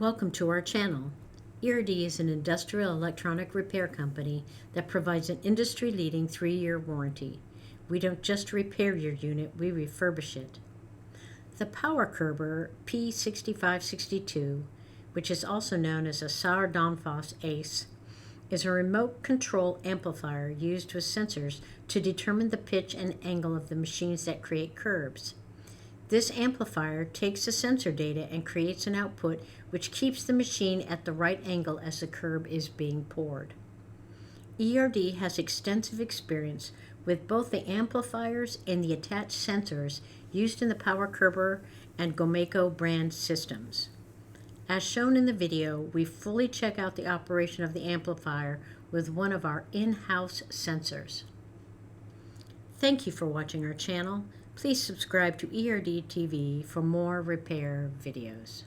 Welcome to our channel. ERD is an industrial electronic repair company that provides an industry-leading 3-year warranty. We don't just repair your unit, we refurbish it. The Power Curber P6562, which is also known as a Sauer Danfoss ACE, is a remote control amplifier used with sensors to determine the pitch and angle of the machines that create curbs. This amplifier takes the sensor data and creates an output which keeps the machine at the right angle as the curb is being poured. ERD has extensive experience with both the amplifiers and the attached sensors used in the Power Curber and Gomaco brand systems. As shown in the video, we fully check out the operation of the amplifier with one of our in-house sensors. Thank you for watching our channel. Please subscribe to ERD TV for more repair videos.